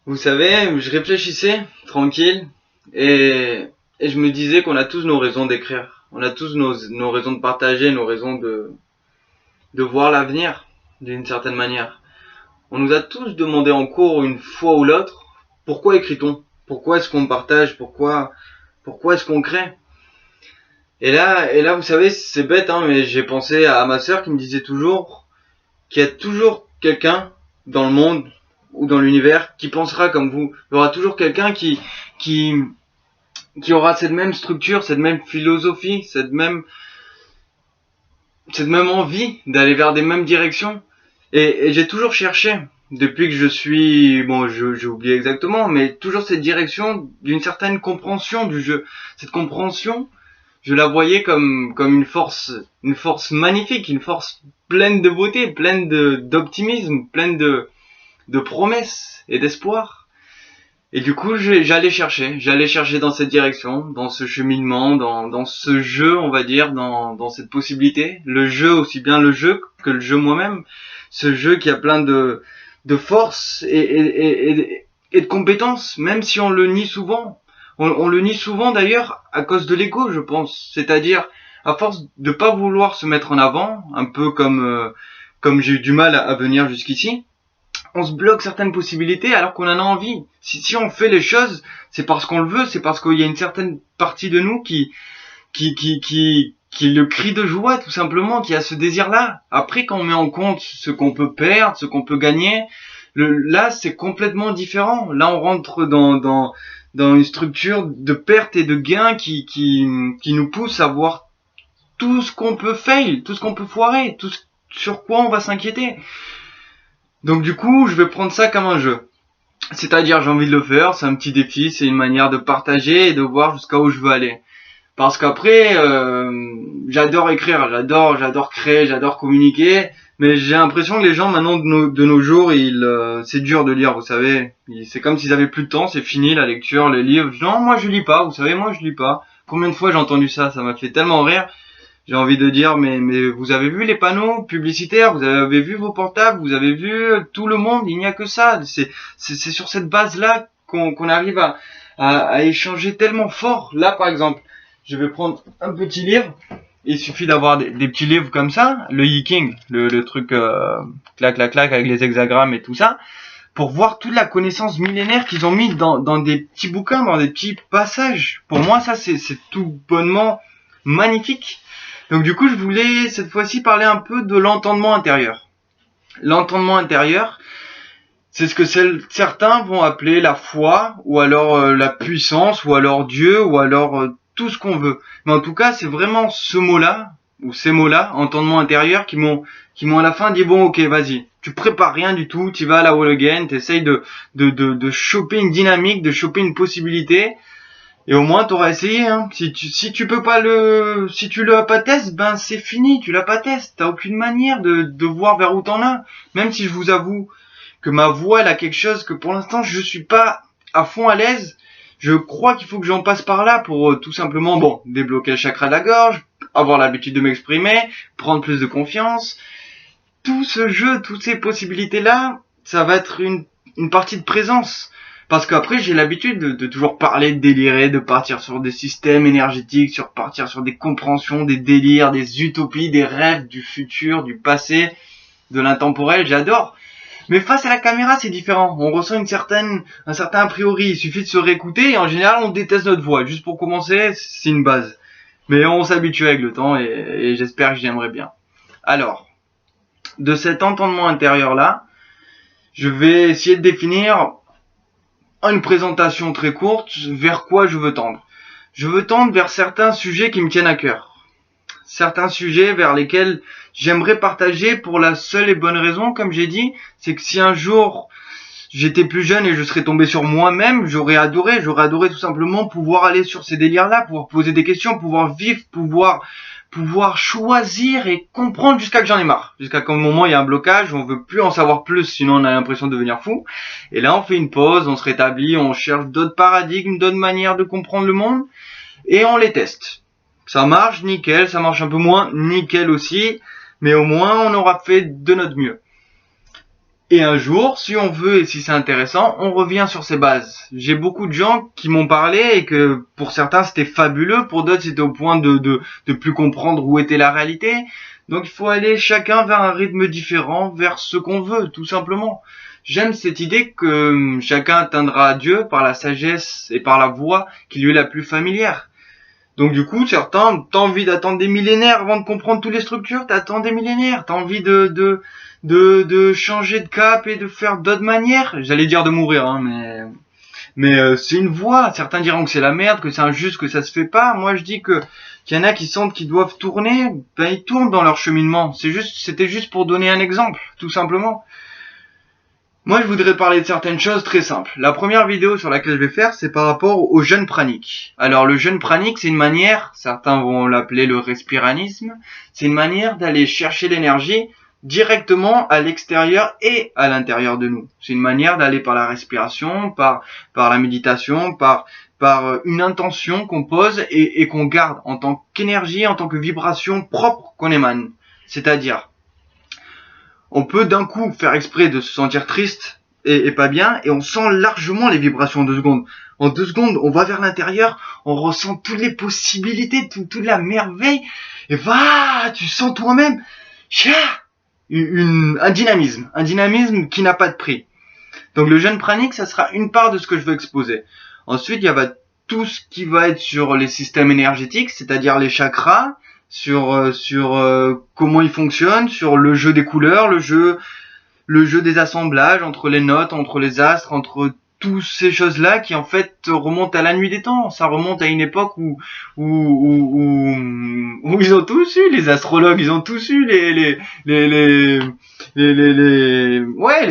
Vous savez, je réfléchissais, tranquille, et, et je me disais qu'on a tous nos raisons d'écrire. On a tous nos raisons de partager, nos raisons de voir l'avenir, d'une certaine manière. On nous a tous demandé en cours, une fois ou l'autre, pourquoi écrit-on? Pourquoi est-ce qu'on partage? Pourquoi est-ce qu'on crée? Et là, vous savez, c'est bête, hein, mais j'ai pensé à ma sœur qui me disait toujours qu'il y a toujours quelqu'un dans le monde ou dans l'univers qui pensera comme vous. Il y aura toujours quelqu'un qui, qui aura cette même structure, cette même philosophie, cette même envie d'aller vers des mêmes directions. Et j'ai toujours cherché, depuis que je suis, bon, j'ai oublié exactement, mais toujours cette direction d'une certaine compréhension du jeu. Cette compréhension, je la voyais comme une force magnifique, une force pleine de beauté, pleine d'optimisme, pleine de promesses et d'espoir. Et du coup, j'allais chercher dans cette direction, dans ce cheminement, dans ce jeu, on va dire, dans cette possibilité. Le jeu, aussi bien le jeu que le jeu moi-même. Ce jeu qui a plein de force et de compétences, même si on le nie souvent. On le nie souvent d'ailleurs à cause de l'ego, je pense. C'est-à-dire, à force de pas vouloir se mettre en avant, un peu comme j'ai eu du mal à venir jusqu'ici, on se bloque certaines possibilités alors qu'on en a envie. Si on fait les choses, c'est parce qu'on le veut, c'est parce qu'il y a une certaine partie de nous qui le crie de joie, tout simplement, qui a ce désir-là. Après, quand on met en compte ce qu'on peut perdre, ce qu'on peut gagner, là, c'est complètement différent. Là, on rentre dans une structure de perte et de gain qui nous pousse à voir tout ce qu'on peut fail, tout ce qu'on peut foirer, tout ce sur quoi on va s'inquiéter. Donc du coup, je vais prendre ça comme un jeu. C'est-à-dire, j'ai envie de le faire, c'est un petit défi, c'est une manière de partager et de voir jusqu'à où je veux aller. Parce qu'après, j'adore écrire, j'adore créer, j'adore communiquer, mais j'ai l'impression que les gens maintenant de nos jours, c'est dur de lire, vous savez. C'est comme s'ils avaient plus de temps, c'est fini la lecture, les livres. Non, moi je lis pas, vous savez, moi je lis pas. Combien de fois j'ai entendu ça? Ça m'a fait tellement rire. J'ai envie de dire, mais vous avez vu les panneaux publicitaires, vous avez vu vos portables, vous avez vu tout le monde, il n'y a que ça. C'est sur cette base-là qu'on arrive à échanger tellement fort. Là, par exemple, je vais prendre un petit livre. Il suffit d'avoir des petits livres comme ça, le Yi-King, le truc clac clac clac avec les hexagrammes et tout ça, pour voir toute la connaissance millénaire qu'ils ont mis dans des petits bouquins, dans des petits passages. Pour moi, ça c'est tout bonnement magnifique. Donc du coup, je voulais cette fois-ci parler un peu de l'entendement intérieur. L'entendement intérieur, c'est ce que certains vont appeler la foi, ou alors la puissance, ou alors Dieu, ou alors tout ce qu'on veut. Mais en tout cas, c'est vraiment ce mot-là, ou ces mots-là, entendement intérieur, qui m'ont à la fin dit, bon, ok, vas-y, tu prépares rien du tout, tu vas à la wall again, t'essayes de choper une dynamique, de choper une possibilité, et au moins t'auras essayé, hein. Si tu peux pas si tu l'as pas test, ben c'est fini, tu l'as pas test. T'as aucune manière de voir vers où t'en as. Même si je vous avoue que ma voix elle a quelque chose que pour l'instant je suis pas à fond à l'aise. Je crois qu'il faut que j'en passe par là pour tout simplement, bon, débloquer le chakra de la gorge, avoir l'habitude de m'exprimer, prendre plus de confiance. Tout ce jeu, toutes ces possibilités là, ça va être une partie de présence. Parce qu'après, j'ai l'habitude de toujours parler, de délirer, de partir sur des systèmes énergétiques, partir sur des compréhensions, des délires, des utopies, des rêves du futur, du passé, de l'intemporel, j'adore. Mais face à la caméra, c'est différent. On ressent un certain a priori. Il suffit de se réécouter et en général, on déteste notre voix. Juste pour commencer, c'est une base. Mais on s'habitue avec le temps et j'espère que j'y aimerai bien. Alors, de cet entendement intérieur-là, je vais essayer de définir une présentation très courte vers quoi je veux tendre. Je veux tendre vers certains sujets qui me tiennent à cœur. Certains sujets vers lesquels j'aimerais partager pour la seule et bonne raison, comme j'ai dit, c'est que si un jour j'étais plus jeune et je serais tombé sur moi-même, j'aurais adoré tout simplement pouvoir aller sur ces délires-là, pouvoir poser des questions, pouvoir vivre, pouvoir choisir et comprendre jusqu'à que j'en ai marre. Jusqu'à qu'au moment il y a un blocage, on veut plus en savoir plus, sinon on a l'impression de devenir fou. Et là on fait une pause, on se rétablit, on cherche d'autres paradigmes, d'autres manières de comprendre le monde, et on les teste. Ça marche, nickel, ça marche un peu moins, nickel aussi, mais au moins on aura fait de notre mieux. Et un jour, si on veut et si c'est intéressant, on revient sur ces bases. J'ai beaucoup de gens qui m'ont parlé et que pour certains c'était fabuleux, pour d'autres c'était au point de plus comprendre où était la réalité. Donc il faut aller chacun vers un rythme différent, vers ce qu'on veut, tout simplement. J'aime cette idée que chacun atteindra Dieu par la sagesse et par la voie qui lui est la plus familière. Donc du coup, certains, t'as envie d'attendre des millénaires avant de comprendre toutes les structures, t'attends des millénaires, t'as envie de changer de cap et de faire d'autres manières. J'allais dire de mourir, hein, mais c'est une voie. Certains diront que c'est la merde, que c'est injuste, que ça se fait pas. Moi, je dis que qu'il y en a qui sentent qu'ils doivent tourner, ben ils tournent dans leur cheminement. C'était juste pour donner un exemple, tout simplement. Moi, je voudrais parler de certaines choses très simples. La première vidéo sur laquelle je vais faire, c'est par rapport au jeûne pranique. Alors, le jeûne pranique, c'est une manière, certains vont l'appeler le respiranisme, c'est une manière d'aller chercher l'énergie directement à l'extérieur et à l'intérieur de nous. C'est une manière d'aller par la respiration, par la méditation, par une intention qu'on pose et qu'on garde en tant qu'énergie, en tant que vibration propre qu'on émane. C'est-à-dire, on peut d'un coup faire exprès de se sentir triste et pas bien, et on sent largement les vibrations en 2 secondes. En 2 secondes, on va vers l'intérieur, on ressent toutes les possibilités, toute la merveille, et tu sens toi-même, un dynamisme qui n'a pas de prix. Donc le jeûne pranique, ça sera une part de ce que je veux exposer. Ensuite, il y a tout ce qui va être sur les systèmes énergétiques, c'est-à-dire les chakras, sur comment ils fonctionnent, sur le jeu des couleurs, le jeu des assemblages entre les notes, entre les astres, entre toutes ces choses-là qui en fait remontent à la nuit des temps. Ça remonte à une époque où ils ont tous eu, les astrologues, ils ont tous eu les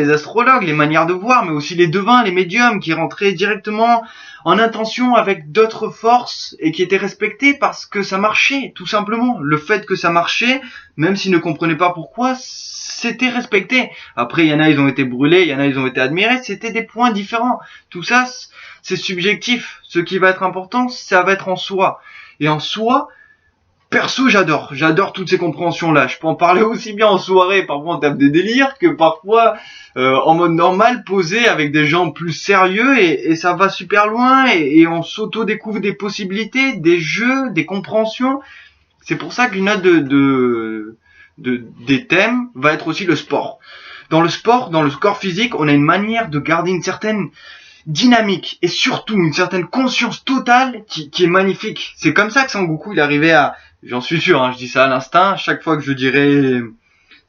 astrologues, les manières de voir, mais aussi les devins, les médiums qui rentraient directement en intention avec d'autres forces et qui étaient respectés parce que ça marchait, tout simplement. Le fait que ça marchait, même s'ils ne comprenaient pas pourquoi, c'était respecté. Après, il y en a, ils ont été brûlés, il y en a, ils ont été admirés, c'était des points différents. Tout ça, c'est subjectif. Ce qui va être important, ça va être en soi. Et en soi, perso, j'adore toutes ces compréhensions-là. Je peux en parler aussi bien en soirée, parfois on tape des délires, que parfois en mode normal, posé avec des gens plus sérieux, et ça va super loin, et on s'auto-découvre des possibilités, des jeux, des compréhensions. C'est pour ça qu'une autre des thèmes va être aussi le sport. Dans le sport, dans le corps physique, on a une manière de garder une certaine dynamique et surtout une certaine conscience totale qui est magnifique. C'est comme ça que Sangoku il arrivait à, j'en suis sûr, hein, je dis ça à l'instinct, chaque fois que je dirais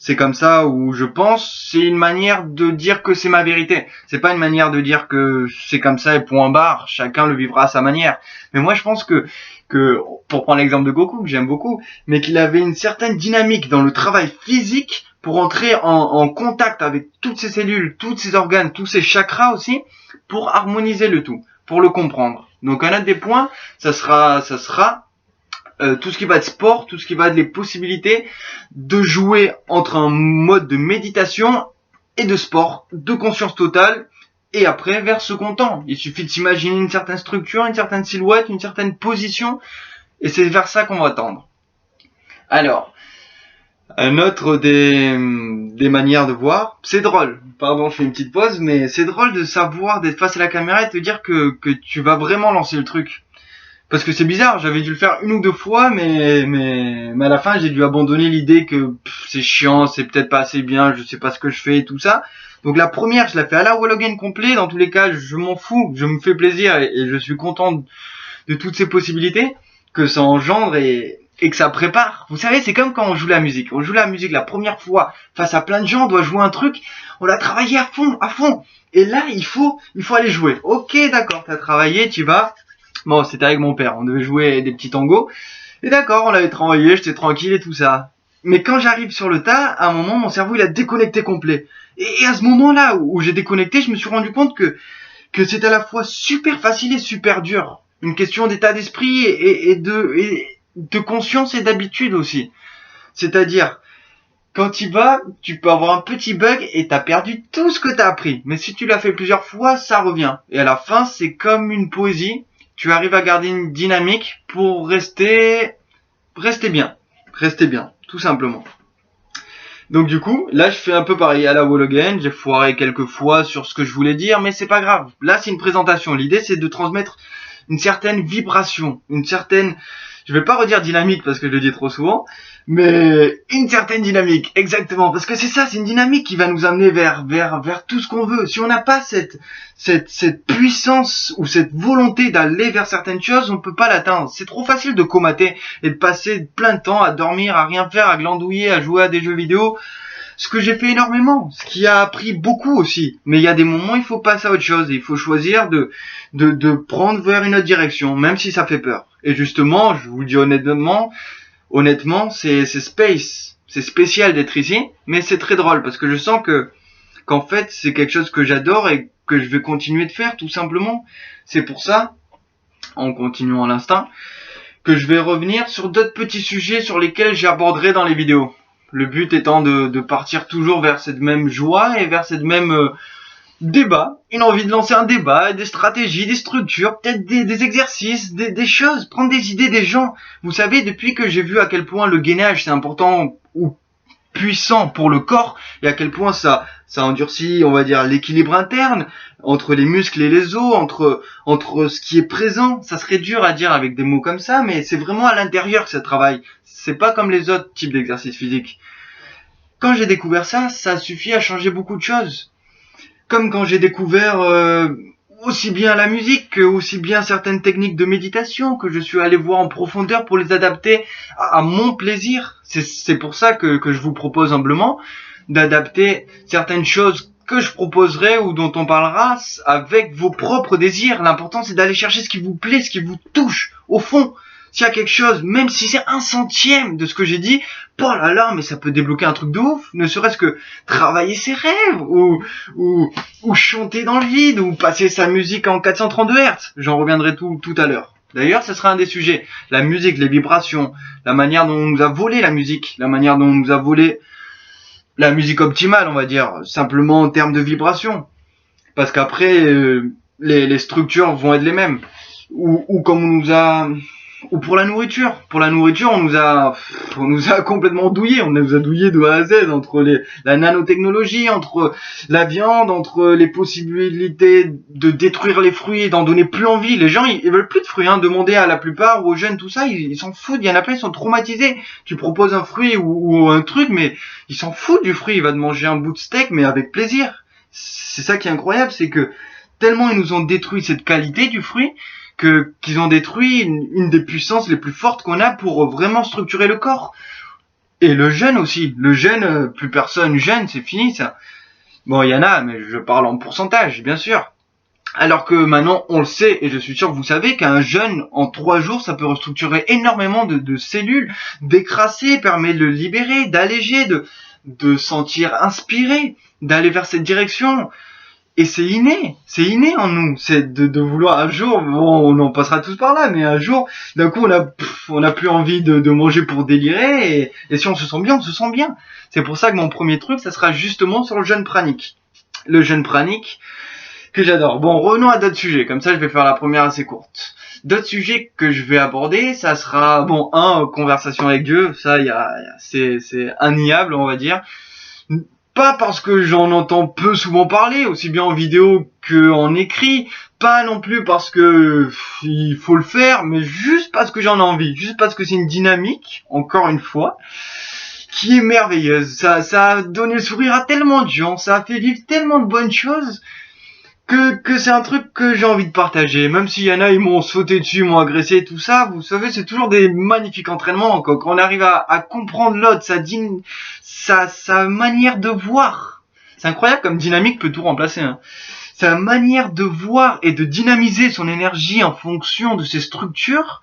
c'est comme ça ou je pense, c'est une manière de dire que c'est ma vérité. C'est pas une manière de dire que c'est comme ça et point barre, chacun le vivra à sa manière. Mais moi je pense que pour prendre l'exemple de Goku que j'aime beaucoup, mais qu'il avait une certaine dynamique dans le travail physique pour entrer en contact avec toutes ces cellules, tous ces organes, tous ces chakras aussi, pour harmoniser le tout, pour le comprendre. Donc un autre des points, ça sera tout ce qui va être sport, tout ce qui va être les possibilités de jouer entre un mode de méditation et de sport, de conscience totale, et après vers ce qu'on tend. Il suffit de s'imaginer une certaine structure, une certaine silhouette, une certaine position, et c'est vers ça qu'on va tendre. Alors, un autre des manières de voir, c'est drôle, pardon je fais une petite pause, mais c'est drôle de savoir d'être face à la caméra et te dire que tu vas vraiment lancer le truc. Parce que c'est bizarre, j'avais dû le faire 1 ou 2 fois, mais à la fin j'ai dû abandonner l'idée que c'est chiant, c'est peut-être pas assez bien, je sais pas ce que je fais et tout ça. Donc la première, je la fais à la Wallogan complet, dans tous les cas je m'en fous, je me fais plaisir et je suis content de toutes ces possibilités que ça engendre et que ça prépare. Vous savez, c'est comme quand on joue la musique. On joue la musique la première fois face à plein de gens, on doit jouer un truc, on l'a travaillé à fond. Et là, il faut aller jouer. Ok, d'accord, t'as travaillé, tu vas. Bon, c'était avec mon père, on devait jouer des petits tangos. Et d'accord, on l'avait travaillé, j'étais tranquille et tout ça. Mais quand j'arrive sur le tas, à un moment, mon cerveau, il a déconnecté complet. Et à ce moment-là où j'ai déconnecté, je me suis rendu compte que c'est à la fois super facile et super dur. Une question d'état d'esprit et de conscience et d'habitude aussi. C'est-à-dire, quand tu vas, tu peux avoir un petit bug et t'as perdu tout ce que t'as appris. Mais si tu l'as fait plusieurs fois, ça revient. Et à la fin, c'est comme une poésie. Tu arrives à garder une dynamique pour rester bien, tout simplement. Donc du coup, là je fais un peu pareil à la wall again, j'ai foiré quelques fois sur ce que je voulais dire, mais c'est pas grave. Là c'est une présentation, l'idée c'est de transmettre une certaine vibration, une certaine, je vais pas redire dynamique parce que je le dis trop souvent, mais une certaine dynamique, exactement, parce que c'est ça, c'est une dynamique qui va nous amener vers tout ce qu'on veut. Si on n'a pas cette puissance ou cette volonté d'aller vers certaines choses, on peut pas l'atteindre. C'est trop facile de comater et de passer plein de temps à dormir, à rien faire, à glandouiller, à jouer à des jeux vidéo. Ce que j'ai fait énormément, ce qui a appris beaucoup aussi. Mais il y a des moments, il faut passer à autre chose. Il faut choisir de prendre vers une autre direction, même si ça fait peur. Et justement, je vous le dis honnêtement, c'est space. C'est spécial d'être ici, mais c'est très drôle parce que je sens qu'en fait, c'est quelque chose que j'adore et que je vais continuer de faire, tout simplement. C'est pour ça, en continuant l'instinct, que je vais revenir sur d'autres petits sujets sur lesquels j'aborderai dans les vidéos. Le but étant de partir toujours vers cette même joie et vers cette même débat. Une envie de lancer un débat, des stratégies, des structures, peut-être des exercices, des choses, prendre des idées des gens. Vous savez, depuis que j'ai vu à quel point le gainage c'est important ou puissant pour le corps et à quel point ça endurcit, on va dire, l'équilibre interne entre les muscles et les os, entre ce qui est présent. Ça serait dur à dire avec des mots comme ça, mais c'est vraiment à l'intérieur que ça travaille. C'est pas comme les autres types d'exercices physiques. Quand j'ai découvert ça, ça suffit à changer beaucoup de choses. Comme quand j'ai découvert aussi bien la musique que aussi bien certaines techniques de méditation que je suis allé voir en profondeur pour les adapter à mon plaisir. C'est pour ça que je vous propose humblement d'adapter certaines choses que je proposerai ou dont on parlera avec vos propres désirs. L'important c'est d'aller chercher ce qui vous plaît, ce qui vous touche au fond. S'il y a quelque chose, même si c'est 1/100 de ce que j'ai dit, oh là là, mais ça peut débloquer un truc de ouf, ne serait-ce que travailler ses rêves, ou chanter dans le vide, ou passer sa musique en 432 Hz. J'en reviendrai tout à l'heure. D'ailleurs, ce sera un des sujets. La musique, les vibrations, la manière dont on nous a volé la musique, la manière dont on nous a volé la musique optimale, on va dire, simplement en termes de vibrations. Parce qu'après, les structures vont être les mêmes. Ou comme on nous a... Ou pour la nourriture. Pour la nourriture, on nous a complètement douillé. On nous a douillé de A à Z entre la nanotechnologie, entre la viande, entre les possibilités de détruire les fruits et d'en donner plus envie. Les gens, ils veulent plus de fruits, hein. Demandez à la plupart ou aux jeunes tout ça, ils s'en foutent. Il y en a plein, ils sont traumatisés. Tu proposes un fruit ou un truc, mais ils s'en foutent du fruit. Il va te manger un bout de steak, mais avec plaisir. C'est ça qui est incroyable, c'est que tellement ils nous ont détruit cette qualité du fruit, qu'ils ont détruit une des puissances les plus fortes qu'on a pour vraiment structurer le corps. Et le jeûne aussi. Le jeûne, plus personne jeûne, c'est fini ça. Bon, il y en a, mais je parle en pourcentage, bien sûr. Alors que maintenant, on le sait, et je suis sûr que vous savez qu'un jeûne, en 3 jours, ça peut restructurer énormément de cellules, d'écrasser, permet de le libérer, d'alléger, de sentir inspiré, d'aller vers cette direction. Et c'est inné en nous, c'est de vouloir un jour, bon, on en passera tous par là, mais un jour, d'un coup, on a plus envie de manger pour délirer, et si on se sent bien, on se sent bien. C'est pour ça que mon premier truc, ça sera justement sur le jeûne pranique. Le jeûne pranique, que j'adore. Bon, revenons à d'autres sujets, comme ça je vais faire la première assez courte. D'autres sujets que je vais aborder, ça sera, bon, conversation avec Dieu, ça, c'est inniable, on va dire. Pas parce que j'en entends peu souvent parler, aussi bien en vidéo qu'en écrit, pas non plus parce que il faut le faire, mais juste parce que j'en ai envie, juste parce que c'est une dynamique, encore une fois, qui est merveilleuse. Ça a donné le sourire à tellement de gens, ça a fait vivre tellement de bonnes choses, que c'est un truc que j'ai envie de partager. Même s'il y en a, ils m'ont sauté dessus, m'ont agressé, tout ça, vous savez, c'est toujours des magnifiques entraînements. Quand on arrive à comprendre l'autre, sa manière de voir. C'est incroyable comme dynamique peut tout remplacer, hein. Sa manière de voir et de dynamiser son énergie en fonction de ses structures,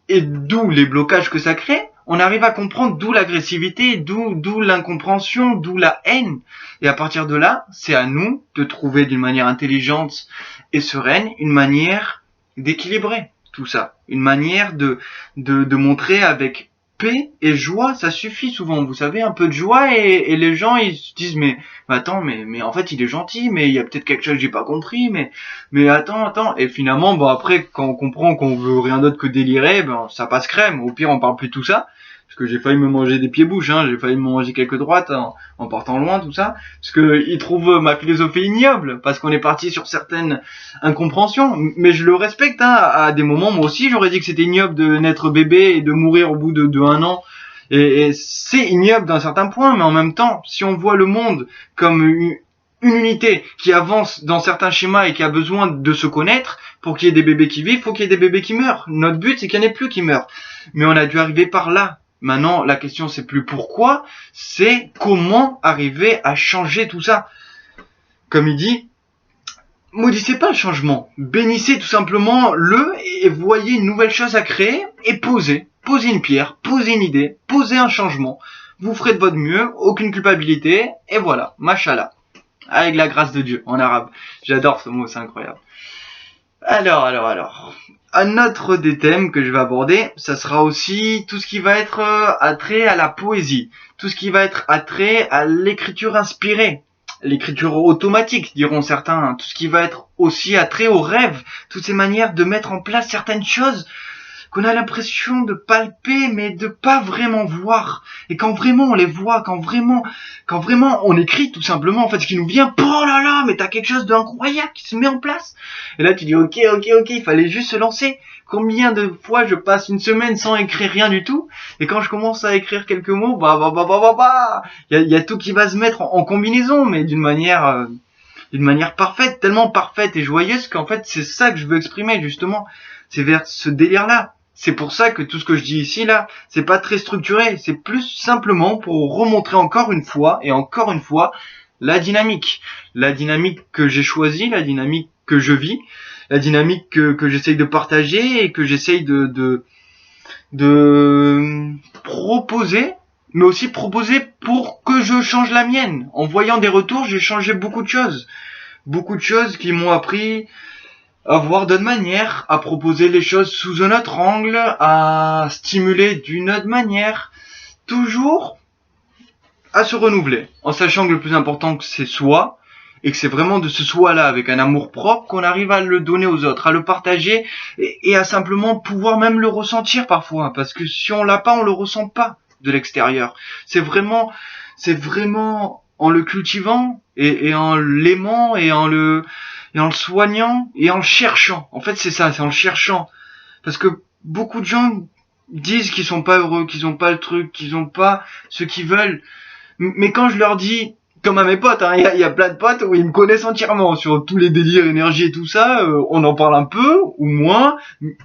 et d'où les blocages que ça crée, on arrive à comprendre d'où l'agressivité, d'où l'incompréhension, d'où la haine. Et à partir de là, c'est à nous de trouver d'une manière intelligente et sereine une manière d'équilibrer tout ça. Une manière de montrer avec paix et joie, ça suffit souvent. Vous savez, un peu de joie et les gens ils se disent mais attends, mais en fait il est gentil, mais il y a peut-être quelque chose que j'ai pas compris, mais attends. Et finalement, bon après quand on comprend qu'on veut rien d'autre que délirer, ben ça passe crème. Au pire on parle plus de tout ça. parce que j'ai failli me manger des pieds-bouches, hein, j'ai failli me manger quelques droites en partant loin, tout ça, parce que ils trouvent ma philosophie ignoble, parce qu'on est parti sur certaines incompréhensions, mais je le respecte, hein, à des moments, moi aussi j'aurais dit que c'était ignoble de naître bébé et de mourir au bout de 1 an, et c'est ignoble d'un certain point, mais en même temps, si on voit le monde comme une unité qui avance dans certains schémas et qui a besoin de se connaître, pour qu'il y ait des bébés qui vivent, faut qu'il y ait des bébés qui meurent. Notre but, c'est qu'il n'y en ait plus qui meurent. Mais on a dû arriver par là. Maintenant, la question, c'est plus pourquoi, c'est comment arriver à changer tout ça. Comme il dit, maudissez pas le changement. Bénissez tout simplement et voyez une nouvelle chose à créer et posez. Posez une pierre, posez une idée, posez un changement. Vous ferez de votre mieux, aucune culpabilité, et voilà, mashallah. Avec la grâce de Dieu, en arabe. J'adore ce mot, c'est incroyable. Alors. Un autre des thèmes que je vais aborder, ça sera aussi tout ce qui va être attrait à la poésie. Tout ce qui va être attrait à l'écriture inspirée. L'écriture automatique, diront certains. Hein. Tout ce qui va être aussi attrait aux rêves. Toutes ces manières de mettre en place certaines choses qu'on a l'impression de palper, mais de pas vraiment voir. Et quand vraiment on les voit, quand vraiment on écrit tout simplement, en fait, ce qui nous vient, oh là là, mais t'as quelque chose d'incroyable qui se met en place. Et là, tu dis, ok, il fallait juste se lancer. Combien de fois je passe une semaine sans écrire rien du tout, et quand je commence à écrire quelques mots, il y a tout qui va se mettre en combinaison, mais d'une manière parfaite, tellement parfaite et joyeuse qu'en fait, c'est ça que je veux exprimer, justement. C'est vers ce délire-là. C'est pour ça que tout ce que je dis ici, là, c'est pas très structuré. C'est plus simplement pour remontrer encore une fois, la dynamique. La dynamique que j'ai choisie, la dynamique que je vis, la dynamique que j'essaye de partager et que j'essaye de proposer, mais aussi proposer pour que je change la mienne. En voyant des retours, j'ai changé beaucoup de choses. Beaucoup de choses qui m'ont appris à voir d'autres manières, à proposer les choses sous un autre angle, à stimuler d'une autre manière, toujours à se renouveler, en sachant que le plus important que c'est soi, et que c'est vraiment de ce soi-là, avec un amour propre, qu'on arrive à le donner aux autres, à le partager, et à simplement pouvoir même le ressentir parfois, parce que si on l'a pas, on le ressent pas de l'extérieur. C'est vraiment en le cultivant, et en l'aimant, et en le soignant et en le cherchant. En fait, c'est ça, c'est en le cherchant. Parce que beaucoup de gens disent qu'ils sont pas heureux, qu'ils ont pas le truc, qu'ils ont pas ce qu'ils veulent. Mais quand je leur dis, comme à mes potes, hein, y a plein de potes où ils me connaissent entièrement sur tous les délires, énergie et tout ça, on en parle un peu ou moins,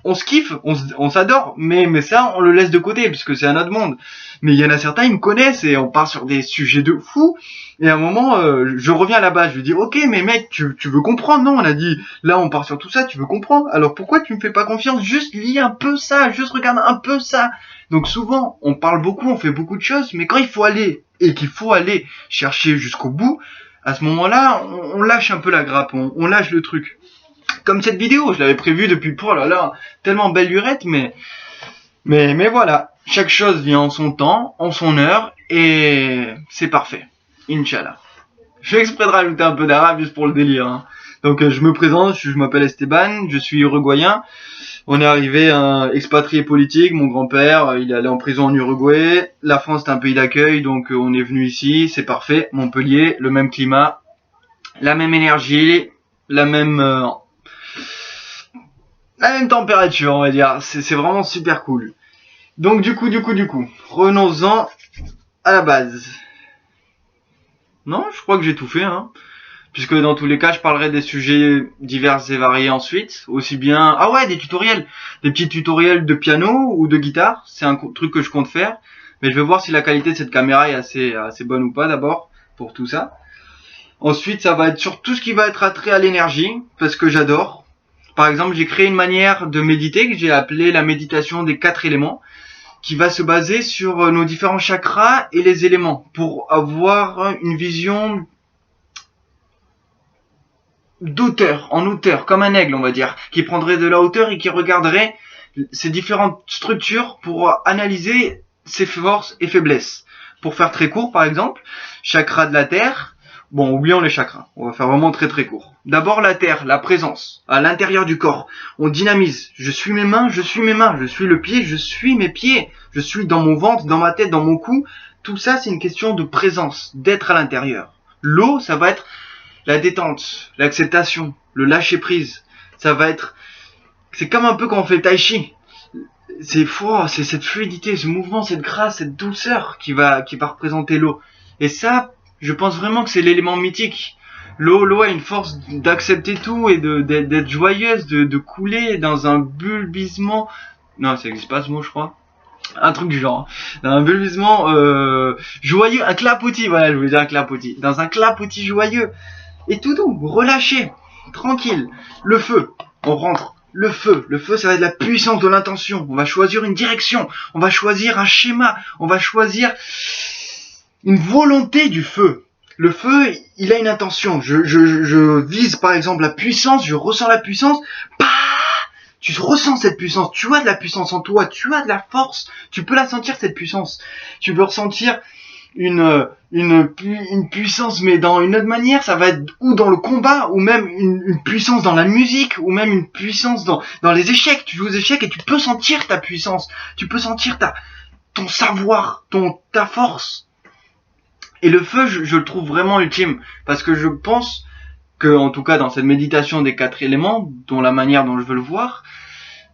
on se kiffe, on s'adore, mais ça on le laisse de côté puisque c'est un autre monde. Mais il y en a certains, ils me connaissent et on part sur des sujets de fou. Et à un moment, je reviens à la base, je lui dis, ok, mais mec, tu veux comprendre, non? On a dit, là, on part sur tout ça, tu veux comprendre. Alors pourquoi tu me fais pas confiance? Juste lis un peu ça, juste regarde un peu ça. Donc souvent, on parle beaucoup, on fait beaucoup de choses, mais quand il faut aller, et qu'il faut aller chercher jusqu'au bout, à ce moment-là, on lâche un peu la grappe, on lâche le truc. Comme cette vidéo, je l'avais prévue depuis, oh là là, tellement belle lurette, mais voilà. Chaque chose vient en son temps, en son heure, et c'est parfait. Inch'Allah. Je fais exprès de rajouter un peu d'arabe juste pour le délire. Hein. Donc je me présente, je m'appelle Esteban, je suis uruguayen. On est arrivé expatrié politique, mon grand-père, il est allé en prison en Uruguay. La France est un pays d'accueil, donc on est venu ici, c'est parfait. Montpellier, le même climat, la même énergie, la même température, on va dire. C'est vraiment super cool. Donc du coup, revenons-en à la base. Non, je crois que j'ai tout fait, hein. Puisque dans tous les cas, je parlerai des sujets divers et variés ensuite. Aussi bien... Ah ouais, des tutoriels. Des petits tutoriels de piano ou de guitare. C'est un truc que je compte faire. Mais je vais voir si la qualité de cette caméra est assez bonne ou pas d'abord, pour tout ça. Ensuite, ça va être sur tout ce qui va être attrait à l'énergie, parce que j'adore. Par exemple, j'ai créé une manière de méditer que j'ai appelée la méditation des 4 éléments, qui va se baser sur nos différents chakras et les éléments, pour avoir une vision en hauteur, comme un aigle, on va dire, qui prendrait de la hauteur et qui regarderait ces différentes structures pour analyser ses forces et faiblesses. Pour faire très court, par exemple, chakra de la terre, Bon, oublions les chakras. On va faire vraiment très très court. D'abord la terre, la présence, à l'intérieur du corps. On dynamise. Je suis mes mains, je suis mes mains. Je suis le pied, je suis mes pieds. Je suis dans mon ventre, dans ma tête, dans mon cou. Tout ça, c'est une question de présence, d'être à l'intérieur. L'eau, ça va être la détente, l'acceptation, le lâcher prise. Ça va être, c'est comme un peu quand on fait le tai chi. C'est fort, c'est cette fluidité, ce mouvement, cette grâce, cette douceur qui va représenter l'eau. Et ça, je pense vraiment que c'est l'élément mythique. L'eau a une force d'accepter tout et d'être joyeuse, de couler dans un bulbisement. Non, ça n'existe pas ce mot, je crois. Un truc du genre. Dans un bulbisement joyeux, un clapotis, voilà, je voulais dire un clapotis. Dans un clapotis joyeux. Et tout doux, relâché, tranquille. Le feu, on rentre. Le feu, ça va être la puissance de l'intention. On va choisir une direction, on va choisir un schéma, on va choisir une volonté du feu. Le feu, il a une intention. Je vise par exemple la puissance, je ressens la puissance. Bah, tu ressens cette puissance, tu as de la puissance en toi, tu as de la force, tu peux la sentir cette puissance. Tu peux ressentir une puissance, mais dans une autre manière, ça va être ou dans le combat, ou même une puissance dans la musique, ou même une puissance dans les échecs. Tu joues aux échecs et tu peux sentir ta puissance, tu peux sentir ton savoir, ta force. Et le feu, je le trouve vraiment ultime, parce que je pense que, en tout cas dans cette méditation des 4 éléments, dont la manière dont je veux le voir,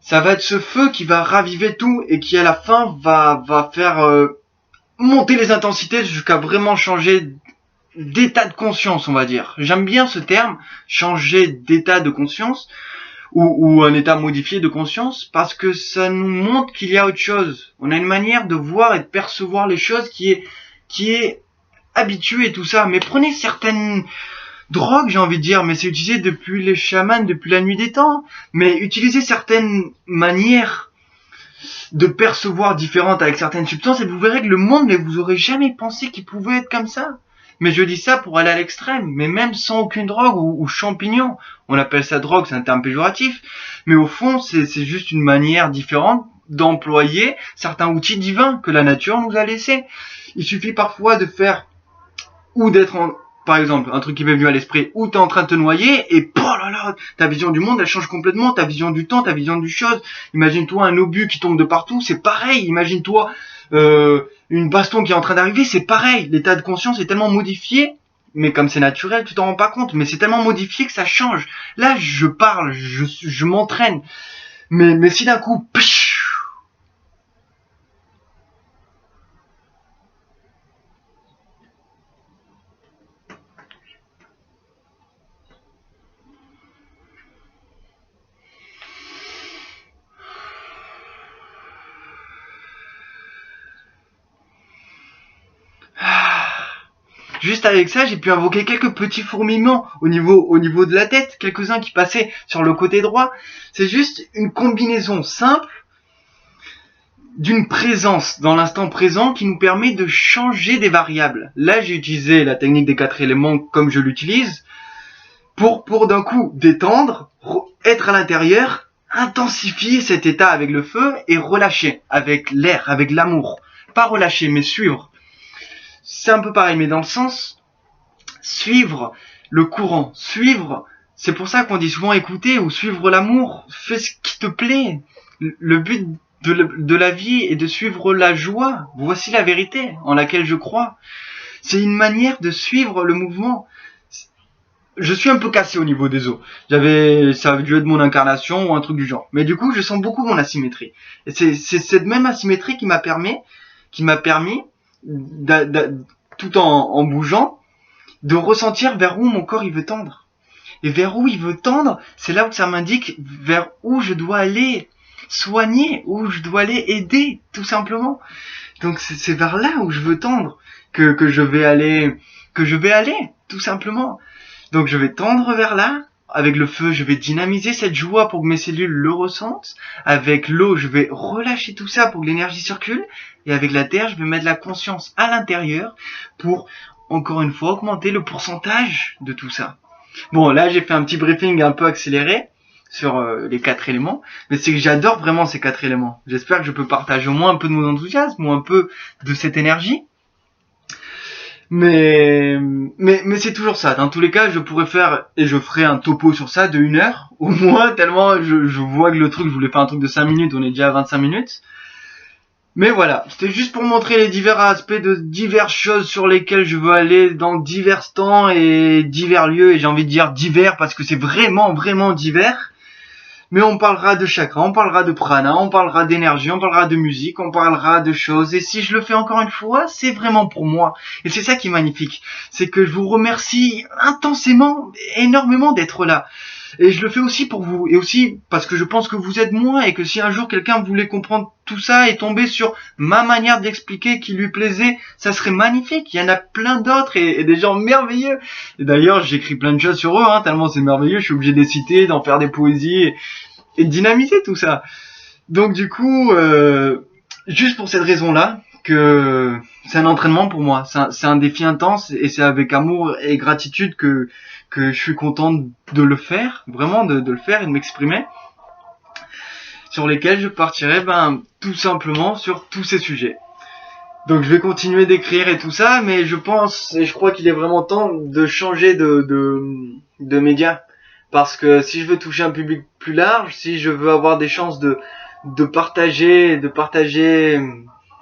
ça va être ce feu qui va raviver tout et qui à la fin va faire monter les intensités jusqu'à vraiment changer d'état de conscience, on va dire. J'aime bien ce terme, changer d'état de conscience, ou un état modifié de conscience, parce que ça nous montre qu'il y a autre chose. On a une manière de voir et de percevoir les choses qui est habituée et tout ça. Mais prenez certaines drogues, j'ai envie de dire, mais c'est utilisé depuis les chamans, depuis la nuit des temps, mais utilisez certaines manières de percevoir différentes avec certaines substances et vous verrez que le monde, mais vous aurez jamais pensé qu'il pouvait être comme ça. Mais je dis ça pour aller à l'extrême, mais même sans aucune drogue ou champignon. On appelle ça drogue, c'est un terme péjoratif, mais au fond, c'est juste une manière différente d'employer certains outils divins que la nature nous a laissés. Il suffit parfois de faire, ou d'être par exemple, un truc qui m'est venu à l'esprit, où t'es en train de te noyer, et oh là là, ta vision du monde, elle change complètement, ta vision du temps, ta vision du chose. Imagine-toi un obus qui tombe de partout, c'est pareil. Imagine-toi une baston qui est en train d'arriver, c'est pareil. L'état de conscience est tellement modifié, mais comme c'est naturel, tu t'en rends pas compte, mais c'est tellement modifié que ça change. Là, je parle, je m'entraîne, mais si d'un coup, juste avec ça, j'ai pu invoquer quelques petits fourmillements au niveau de la tête, quelques-uns qui passaient sur le côté droit. C'est juste une combinaison simple d'une présence dans l'instant présent qui nous permet de changer des variables. Là, j'ai utilisé la technique des 4 éléments comme je l'utilise pour d'un coup détendre, être à l'intérieur, intensifier cet état avec le feu et relâcher avec l'air, avec l'amour. Pas relâcher, mais suivre. C'est un peu pareil, mais dans le sens suivre le courant, suivre. C'est pour ça qu'on dit souvent écouter ou suivre l'amour. Fais ce qui te plaît. Le but de la vie est de suivre la joie. Voici la vérité en laquelle je crois. C'est une manière de suivre le mouvement. Je suis un peu cassé au niveau des os. Ça a dû être mon incarnation ou un truc du genre. Mais du coup, je sens beaucoup mon asymétrie. Et c'est cette même asymétrie qui m'a permis tout en bougeant, de ressentir vers où mon corps il veut tendre. Et vers où il veut tendre, c'est là où ça m'indique vers où je dois aller soigner, où je dois aller aider, tout simplement. Donc c'est vers là où je veux tendre que je vais aller, tout simplement. Donc je vais tendre vers là. Avec le feu, je vais dynamiser cette joie pour que mes cellules le ressentent. Avec l'eau, je vais relâcher tout ça pour que l'énergie circule. Et avec la terre, je vais mettre la conscience à l'intérieur pour, encore une fois, augmenter le pourcentage de tout ça. Bon, là, j'ai fait un petit briefing un peu accéléré sur les 4 éléments. Mais c'est que j'adore vraiment ces 4 éléments. J'espère que je peux partager au moins un peu de mon enthousiasme ou un peu de cette énergie. Mais c'est toujours ça. Dans tous les cas, je pourrais faire, et je ferai un topo sur ça de 1 heure, au moins, tellement je vois que le truc, je voulais faire un truc de 5 minutes, on est déjà à 25 minutes. Mais voilà, c'était juste pour montrer les divers aspects de diverses choses sur lesquelles je veux aller dans divers temps et divers lieux, et j'ai envie de dire divers parce que c'est vraiment, vraiment divers. Mais on parlera de chakra, on parlera de prana, on parlera d'énergie, on parlera de musique, on parlera de choses. Et si je le fais encore une fois, c'est vraiment pour moi. Et c'est ça qui est magnifique. C'est que je vous remercie intensément, énormément d'être là. Et je le fais aussi pour vous. Et aussi parce que je pense que vous êtes moi et que si un jour quelqu'un voulait comprendre tout ça et tomber sur ma manière d'expliquer qui lui plaisait, ça serait magnifique. Il y en a plein d'autres et des gens merveilleux. Et d'ailleurs, j'écris plein de choses sur eux, tellement c'est merveilleux. Je suis obligé de les citer, d'en faire des poésies et de dynamiser tout ça. Donc du coup, juste pour cette raison-là, que c'est un entraînement pour moi, c'est un défi intense et c'est avec amour et gratitude que je suis content de le faire, vraiment de le faire et de m'exprimer, sur lesquels je partirai tout simplement sur tous ces sujets. Donc je vais continuer d'écrire et tout ça, mais je pense et je crois qu'il est vraiment temps de changer de média. Parce que si je veux toucher un public plus large, si je veux avoir des chances de partager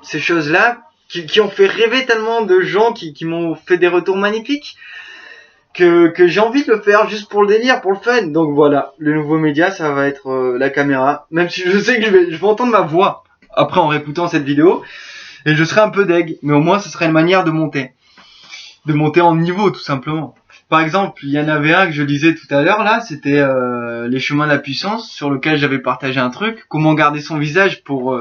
ces choses-là, qui ont fait rêver tellement de gens qui m'ont fait des retours magnifiques, que j'ai envie de le faire juste pour le délire, pour le fun. Donc voilà, le nouveau média, ça va être la caméra. Même si je sais que je vais entendre ma voix après en réécoutant cette vidéo, et je serai un peu deg, mais au moins ce serait une manière de monter en niveau tout simplement. Par exemple, il y en avait un que je lisais tout à l'heure là, c'était les chemins de la puissance, sur lequel j'avais partagé un truc, comment garder son visage pour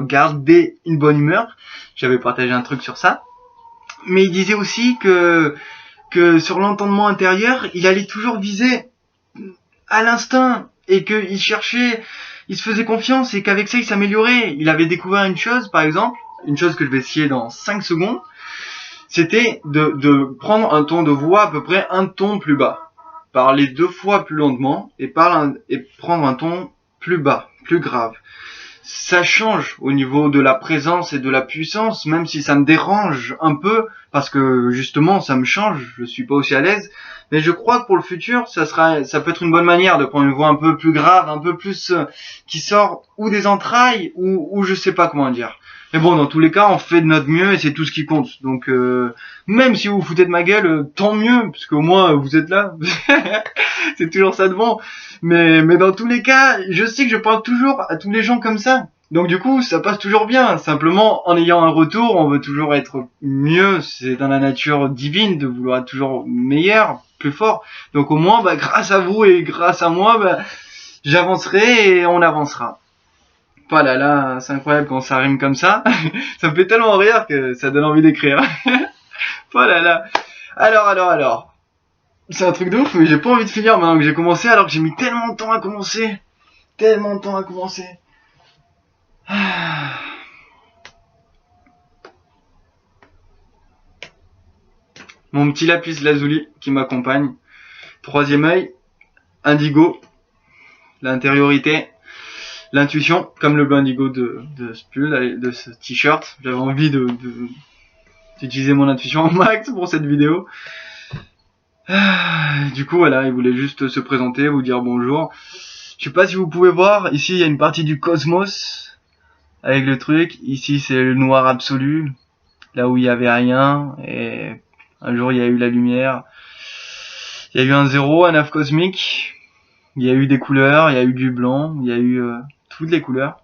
garder une bonne humeur. J'avais partagé un truc sur ça. Mais il disait aussi que sur l'entendement intérieur, il allait toujours viser à l'instinct et qu'il cherchait, il se faisait confiance et qu'avec ça il s'améliorait. Il avait découvert une chose, par exemple, une chose que je vais essayer dans 5 secondes, c'était de prendre un ton de voix à peu près un ton plus bas. Parler 2 fois plus lentement et prendre un ton plus bas, plus grave. Ça change au niveau de la présence et de la puissance, même si ça me dérange un peu, parce que justement ça me change, je suis pas aussi à l'aise. Mais je crois que pour le futur, ça peut être une bonne manière de prendre une voix un peu plus grave, un peu plus qui sort ou des entrailles ou je sais pas comment dire. Mais bon, dans tous les cas, on fait de notre mieux et c'est tout ce qui compte. Donc même si vous vous foutez de ma gueule, tant mieux, parce qu'au moins vous êtes là. C'est toujours ça de bon. Mais dans tous les cas, je sais que je parle toujours à tous les gens comme ça. Donc du coup, ça passe toujours bien. Simplement, en ayant un retour, on veut toujours être mieux. C'est dans la nature divine de vouloir être toujours meilleur, plus fort. Donc au moins, grâce à vous et grâce à moi, j'avancerai et on avancera. Voilà, là, c'est incroyable quand ça rime comme ça. Ça me fait tellement rire que ça donne envie d'écrire. Voilà, là. Alors. C'est un truc de ouf, mais j'ai pas envie de finir maintenant que j'ai commencé, alors que j'ai mis tellement de temps à commencer. Mon petit lapis lazuli qui m'accompagne. 3e œil, indigo, l'intériorité, l'intuition, comme le bleu indigo de ce pull, de ce t-shirt. J'avais envie d'utiliser mon intuition en max pour cette vidéo. Du coup voilà, il voulait juste se présenter, vous dire bonjour. Je sais pas si vous pouvez voir, ici il y a une partie du cosmos avec le truc, ici c'est le noir absolu, là où il y avait rien, et un jour il y a eu la lumière, il y a eu un 0, un œuf cosmique, il y a eu des couleurs, il y a eu du blanc, il y a eu toutes les couleurs,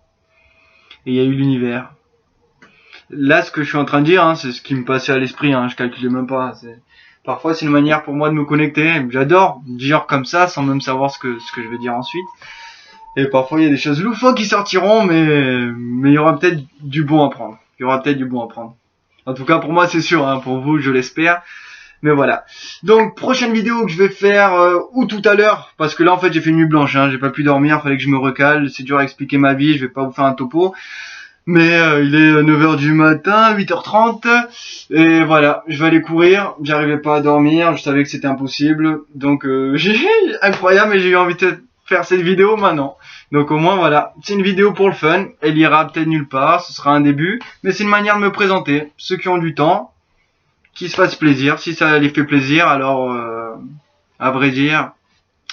et il y a eu l'univers. Là ce que je suis en train de dire, c'est ce qui me passait à l'esprit, je calculais même pas, parfois c'est une manière pour moi de me connecter, j'adore dire comme ça sans même savoir ce que je vais dire ensuite. Et parfois il y a des choses loufoques qui sortiront, mais il y aura peut-être du bon à prendre. En tout cas pour moi c'est sûr, pour vous je l'espère. Mais voilà. Donc prochaine vidéo que je vais faire ou tout à l'heure, parce que là en fait j'ai fait une nuit blanche, j'ai pas pu dormir, fallait que je me recale, c'est dur à expliquer ma vie, je vais pas vous faire un topo. Mais il est 9h du matin, 8h30, et voilà, je vais aller courir, j'arrivais pas à dormir, je savais que c'était impossible, donc incroyable, mais j'ai eu envie de faire cette vidéo maintenant. Donc au moins voilà, c'est une vidéo pour le fun, elle ira peut-être nulle part, ce sera un début, mais c'est une manière de me présenter. Ceux qui ont du temps, qu'ils se fassent plaisir. Si ça les fait plaisir, alors à vrai dire,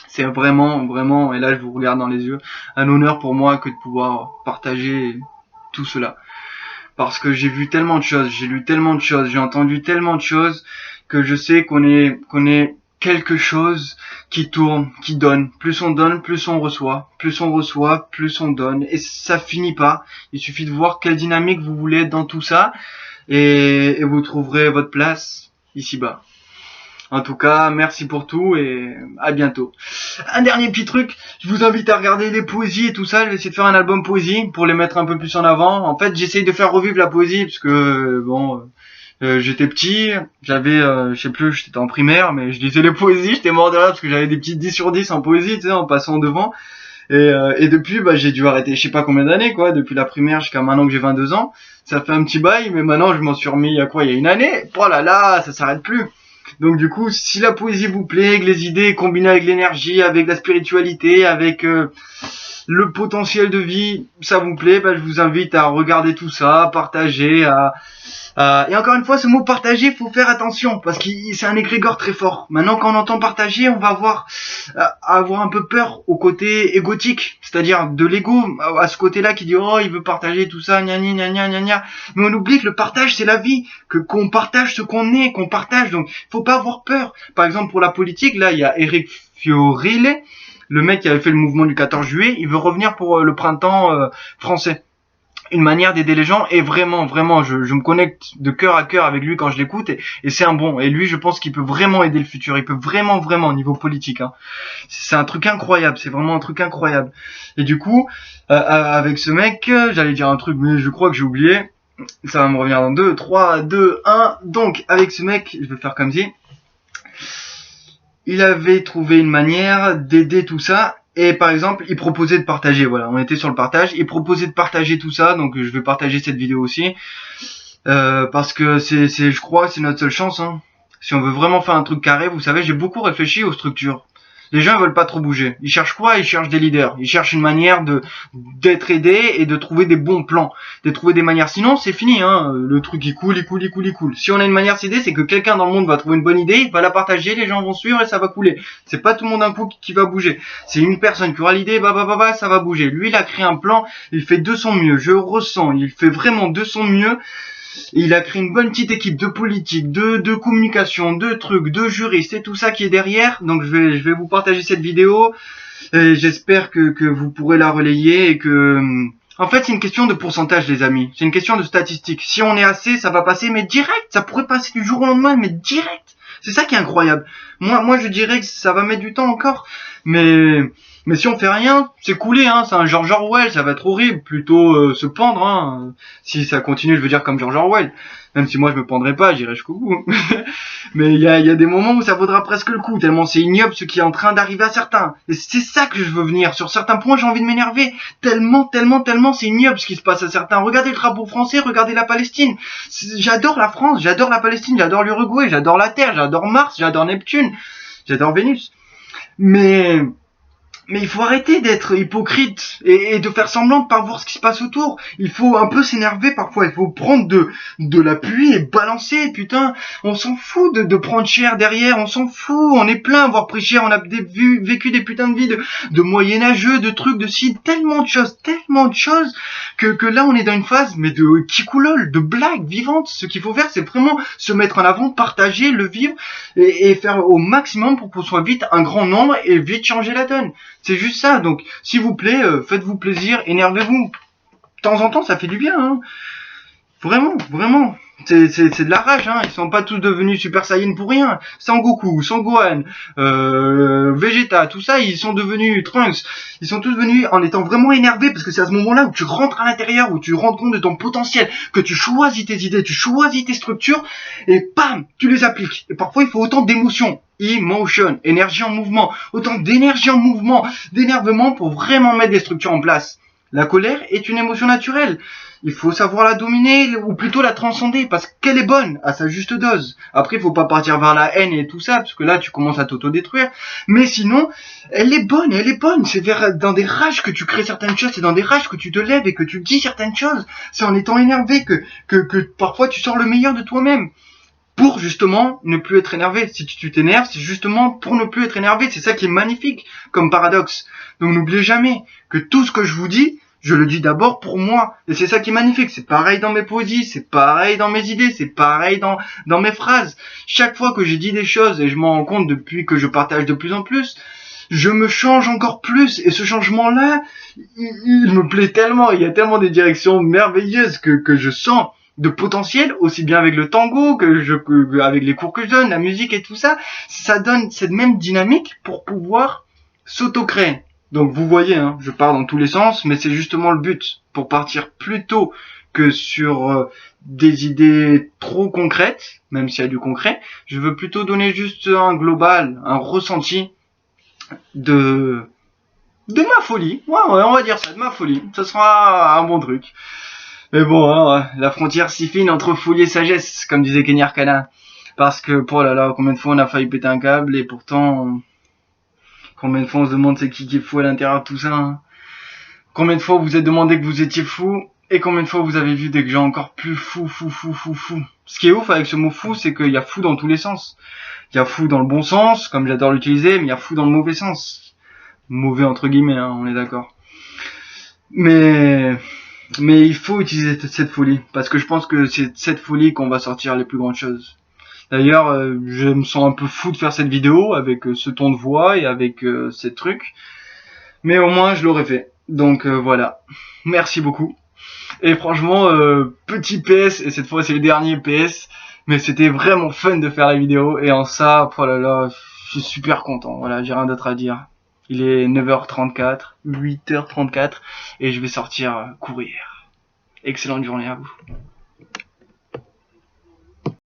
c'est vraiment, vraiment, et là je vous regarde dans les yeux, un honneur pour moi que de pouvoir partager tout cela. Parce que j'ai vu tellement de choses, j'ai lu tellement de choses, j'ai entendu tellement de choses que je sais qu'on est quelque chose qui tourne, qui donne. Plus on donne, plus on reçoit. Plus on reçoit, plus on donne. Et ça finit pas. Il suffit de voir quelle dynamique vous voulez être dans tout ça et vous trouverez votre place ici-bas. En tout cas, merci pour tout et à bientôt. Un dernier petit truc, je vous invite à regarder les poésies et tout ça. Je vais essayer de faire un album poésie pour les mettre un peu plus en avant. En fait, j'essaye de faire revivre la poésie parce que j'étais petit, j'avais, je sais plus, j'étais en primaire, mais je lisais les poésies, j'étais mort de rire parce que j'avais des petits 10 sur 10 en poésie, tu sais, en passant devant. Et depuis, j'ai dû arrêter, je sais pas combien d'années, quoi, depuis la primaire jusqu'à maintenant que j'ai 22 ans. Ça fait un petit bail, mais maintenant je m'en suis remis il y a une année. Oh là là, ça s'arrête plus. Donc du coup, si la poésie vous plaît, que les idées combinées avec l'énergie, avec la spiritualité, avec le potentiel de vie, ça vous plaît, je vous invite à regarder tout ça, à partager, et encore une fois, ce mot partager, faut faire attention, parce que c'est un égrégore très fort. Maintenant, quand on entend partager, on va avoir un peu peur au côté égotique, c'est-à-dire de l'ego, à ce côté-là qui dit, oh, il veut partager tout ça, gna gna gna gna gna gna. Mais on oublie que le partage, c'est la vie, qu'on partage ce qu'on est, qu'on partage, donc faut pas avoir peur. Par exemple, pour la politique, là, il y a Eric Fiorile, le mec qui avait fait le mouvement du 14 juillet, il veut revenir pour le printemps français. Une manière d'aider les gens, et vraiment, vraiment, je me connecte de cœur à cœur avec lui quand je l'écoute, et c'est un bon. Et lui, je pense qu'il peut vraiment aider le futur, il peut vraiment, vraiment, au niveau politique, hein. C'est un truc incroyable, c'est vraiment un truc incroyable. Et du coup, avec ce mec, j'allais dire un truc, mais je crois que j'ai oublié, ça va me revenir dans 2, 3, 2, 1, donc, avec ce mec, je vais faire comme si, il avait trouvé une manière d'aider tout ça. Et par exemple, il proposait de partager, voilà, on était sur le partage, il proposait de partager tout ça, donc je vais partager cette vidéo aussi, parce que je crois, c'est notre seule chance, hein. Si on veut vraiment faire un truc carré, vous savez, j'ai beaucoup réfléchi aux structures. Les gens veulent pas trop bouger. Ils cherchent quoi? Ils cherchent des leaders. Ils cherchent une manière d'être aidés et de trouver des bons plans, de trouver des manières. Sinon, c'est fini, hein. Le truc il coule. Si on a une manière d'aider, c'est que quelqu'un dans le monde va trouver une bonne idée, il va la partager, les gens vont suivre et ça va couler. C'est pas tout le monde d'un coup qui va bouger. C'est une personne qui aura l'idée, ça va bouger. Lui, il a créé un plan, il fait de son mieux. Je ressens, il fait vraiment de son mieux. Et il a créé une bonne petite équipe de politique, de communication, de trucs, de juristes et tout ça qui est derrière. Donc je vais vous partager cette vidéo et j'espère que vous pourrez la relayer et que... En fait, c'est une question de pourcentage, les amis. C'est une question de statistique. Si on est assez, ça va passer, mais direct. Ça pourrait passer du jour au lendemain, mais direct. C'est ça qui est incroyable. Moi, je dirais que ça va mettre du temps encore. Mais si on fait rien, c'est coulé, hein. C'est un George Orwell, ça va être horrible. Plutôt se pendre, hein. Si ça continue, je veux dire comme George Orwell. Même si moi je me pendrai pas, j'irai jusqu'au bout. Mais il y a des moments où ça vaudra presque le coup, tellement c'est ignoble ce qui est en train d'arriver à certains. Et c'est ça que je veux venir. Sur certains points, j'ai envie de m'énerver. Tellement c'est ignoble ce qui se passe à certains. Regardez le drapeau français, regardez la Palestine. J'adore la France, j'adore la Palestine, j'adore l'Uruguay, j'adore la Terre, j'adore Mars, j'adore Neptune, j'adore Vénus. Mais il faut arrêter d'être hypocrite et de faire semblant de pas voir ce qui se passe autour. Il faut un peu s'énerver parfois, il faut prendre de l'appui et balancer, putain. On s'en fout de prendre cher derrière, on s'en fout, on est plein à avoir pris cher, on a vécu des putains de vies de moyenâgeux, de trucs, de ci, tellement de choses que là on est dans une phase mais de kikoulol, de blague vivante. Ce qu'il faut faire, c'est vraiment se mettre en avant, partager, le vivre et faire au maximum pour qu'on soit vite un grand nombre et vite changer la donne. C'est juste ça, donc s'il vous plaît, faites-vous plaisir, énervez-vous. De temps en temps, ça fait du bien, hein. Vraiment, vraiment. C'est de la rage, hein. Ils sont pas tous devenus Super Saiyan pour rien. Sangoku, Sangohan, Vegeta, tout ça, ils sont devenus Trunks. Ils sont tous venus en étant vraiment énervés parce que c'est à ce moment-là où tu rentres à l'intérieur, où tu rends compte de ton potentiel, que tu choisis tes idées, tu choisis tes structures et bam, tu les appliques. Et parfois, il faut autant d'émotions. Emotion, énergie en mouvement, autant d'énergie en mouvement, d'énervement pour vraiment mettre des structures en place. La colère est une émotion naturelle. Il faut savoir la dominer, ou plutôt la transcender, parce qu'elle est bonne, à sa juste dose. Après, il faut pas partir vers la haine et tout ça, parce que là, tu commences à t'autodétruire. Mais sinon, elle est bonne. C'est dans des rages que tu crées certaines choses, c'est dans des rages que tu te lèves et que tu dis certaines choses. C'est en étant énervé que parfois tu sors le meilleur de toi-même. pour justement ne plus être énervé. Si tu t'énerves, c'est justement pour ne plus être énervé. C'est ça qui est magnifique comme paradoxe. Donc n'oubliez jamais que tout ce que je vous dis, je le dis d'abord pour moi. Et c'est ça qui est magnifique. C'est pareil dans mes poésies, c'est pareil dans mes idées, c'est pareil dans mes phrases. Chaque fois que j'ai dit des choses, et je m'en rends compte depuis que je partage de plus en plus, je me change encore plus. Et ce changement-là, il me plaît tellement. Il y a tellement des directions merveilleuses que je sens de potentiel, aussi bien avec le tango que avec les cours que je donne, la musique et tout ça. Ça donne cette même dynamique pour pouvoir s'auto-créer. Donc vous voyez, hein, je pars dans tous les sens, mais c'est justement le but, pour partir plus tôt que sur des idées trop concrètes, même s'il y a du concret. Je veux plutôt donner juste un global, un ressenti de ma folie. Ouais, on va dire ça, de ma folie. Ce sera un bon truc. Mais bon, hein, la frontière si fine entre folie et sagesse, comme disait Kenny Arcana. Parce que, oh là là, combien de fois on a failli péter un câble, et pourtant, combien de fois on se demande c'est qui est fou à l'intérieur de tout ça, hein. Combien de fois vous êtes demandé que vous étiez fou, et combien de fois vous avez vu des gens encore plus fous. Ce qui est ouf avec ce mot fou, c'est qu'il y a fou dans tous les sens. Il y a fou dans le bon sens, comme j'adore l'utiliser, mais il y a fou dans le mauvais sens. Mauvais entre guillemets, hein, on est d'accord. Mais il faut utiliser cette folie, parce que je pense que c'est de cette folie qu'on va sortir les plus grandes choses. D'ailleurs, je me sens un peu fou de faire cette vidéo avec ce ton de voix et avec ces trucs, mais au moins je l'aurais fait. Donc voilà, merci beaucoup. Et franchement, petit PS, et cette fois c'est le dernier PS, mais c'était vraiment fun de faire la vidéo, et en ça, oh là là, je suis super content. Voilà, j'ai rien d'autre à dire. Il est 9h34, 8h34, et je vais sortir courir. Excellente journée à vous.